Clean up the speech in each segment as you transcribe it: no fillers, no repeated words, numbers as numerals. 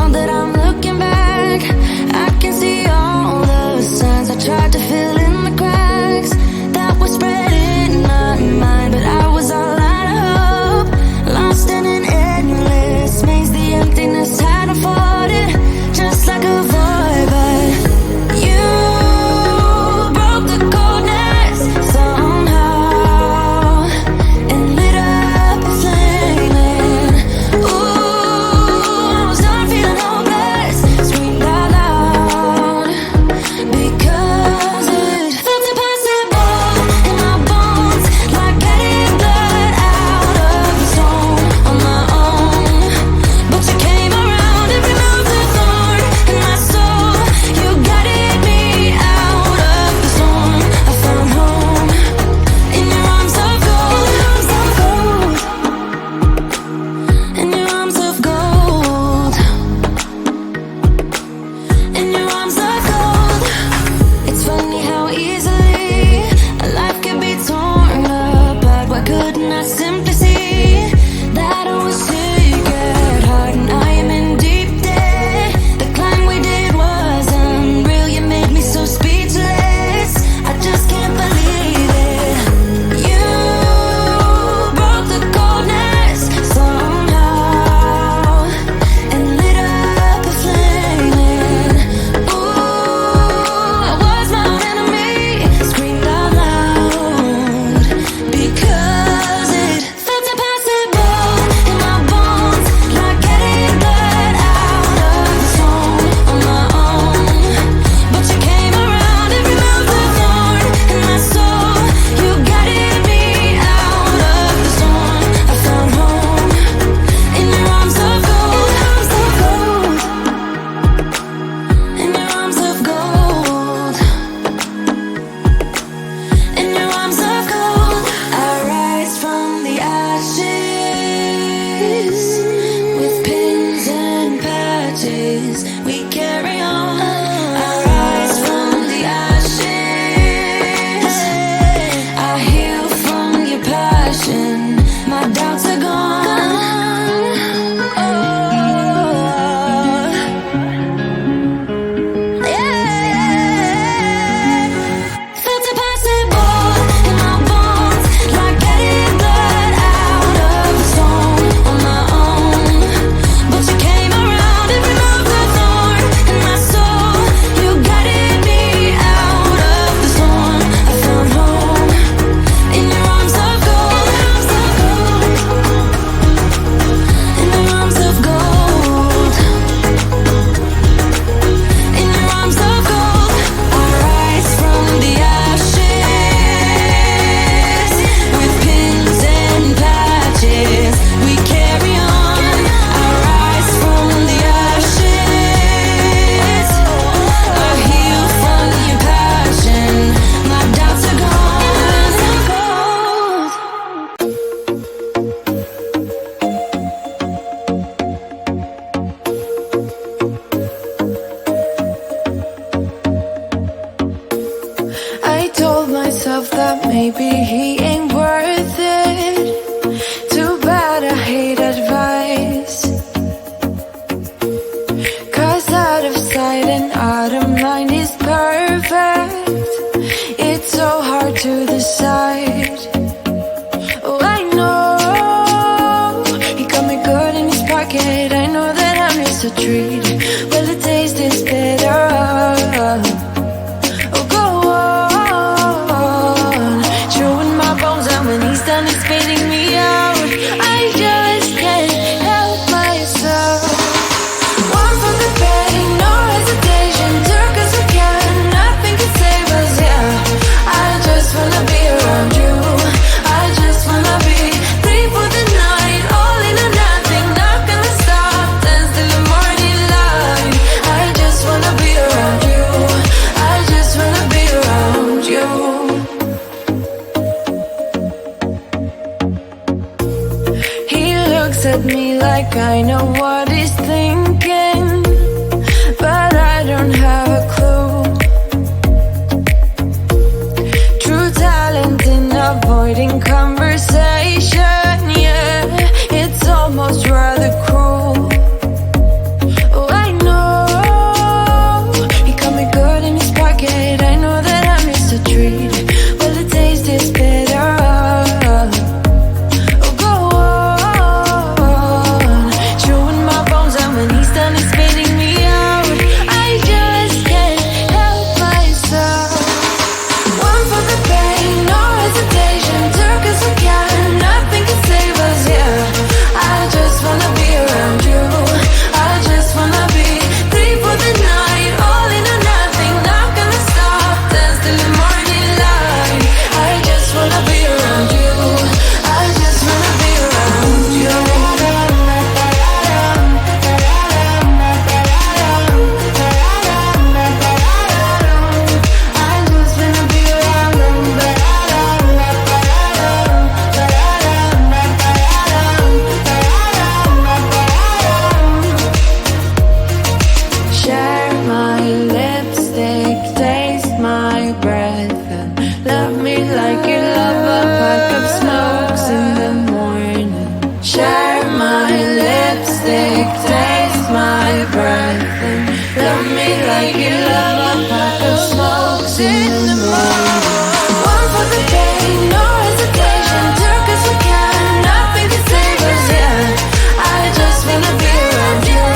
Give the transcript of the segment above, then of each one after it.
Now that I'm looking back, I can see all the signs I tried to fill in the cracks that were spread in my mind, but I was all out of hope, lost in an endless maze. The emptiness hadn't fought it, just like a void, but you broke the coldness somehow and lit up a flame. And ooh, I was done feeling hopeless, screamed out loud because it felt impossible in my bones, like getting blood out of the stone on my own. But you came around and removed the thorn in my soul. You guided me out of the storm. I found home in your arms of gold, in your arms of gold, in your arms of gold. It's funny how easily a life can be torn apart. Why couldn't I simply see that I was sick at heart and I am in deep debt? The climb we did was unreal. You made me so speechless, I just can't believe it. You broke the coldness somehow and lit up a flame. And ooh, I was my own enemy, screamed out loud because it felt impossible in my bones, like getting blood out of the stone on my own. But you came around and removed the thorn in my soul. You guided me out of the storm. I found home in your arms of gold, in your arms of gold, in your arms of gold. I rise from the ashes with pins and patches. We carry on. I rise from the ashes. I heal from your passion. My doubts are gone. Oh, yeah. Felt impossible in my bones, like getting blood out of the stone on my own. But you came around and removed the thorn in my soul. You guided me out of the storm. I found home in your arms of gold, in your arms of gold, in your arms of gold. I rise from the ashes with pins and patches. We carry on. I rise from the ashes. I heal from your passion. My doubts are gone. I told myself that maybe he ain't worth it. Too bad I hate advice, 'cause out of sight and out of mind is perfect. It's so hard to decide. Oh, I know he got me good in his pocket. I know that I'm just a treat. Well, the taste is better. Oh, go on, chewing my bones out when he's done and spitting me out. I just can't help myself. One for the pain, no hesitation. Took us again, nothing can save us. Yeah, I just wanna be around you. I just wanna be free for the night, all in or nothing. Not gonna stop, dance till the morning light. I just wanna be around you. I just wanna be around you. He looks at me like I know what he's thinking, but I don't have a clue. True talent in avoiding conversation, yeah, it's almost rather cruel. Oh, I love me like you love a pack of smokes in the morning. One for the day, no hesitation. Jerk as we can, nothing can save us, yeah. I just wanna be around you.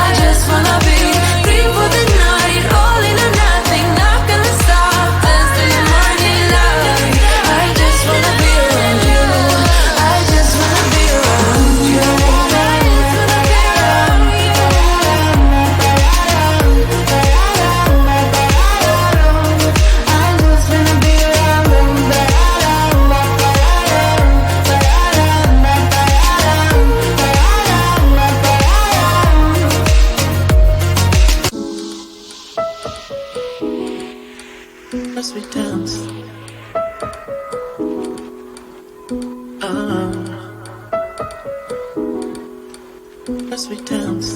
I just wanna be free for the night, all in or nothing. Not gonna stop, dance till the morning light. I just wanna be around you. I just wanna be around you. As we dance, as we dance,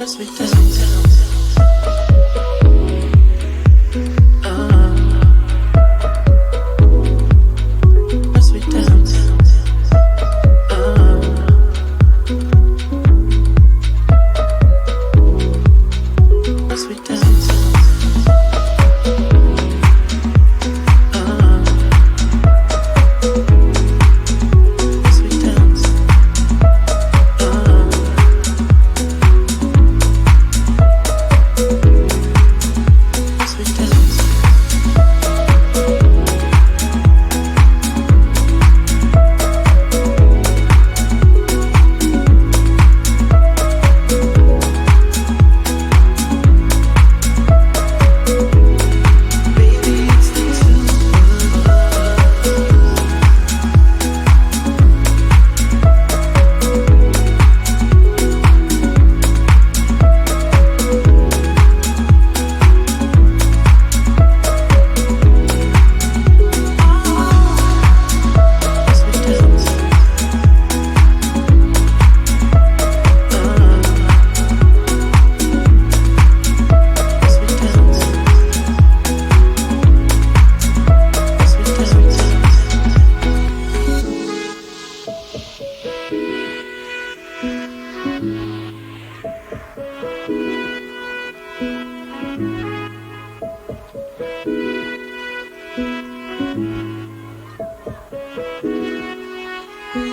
as we dance, as we dance, as we dance.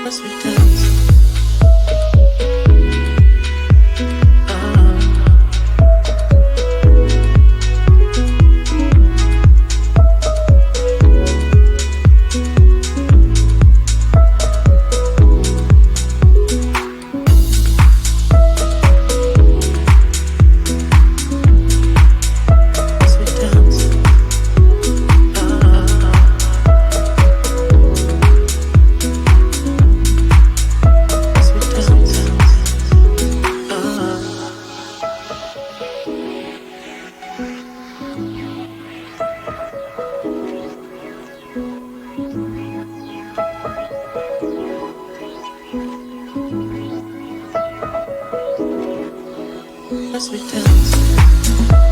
As we dance, as we dance.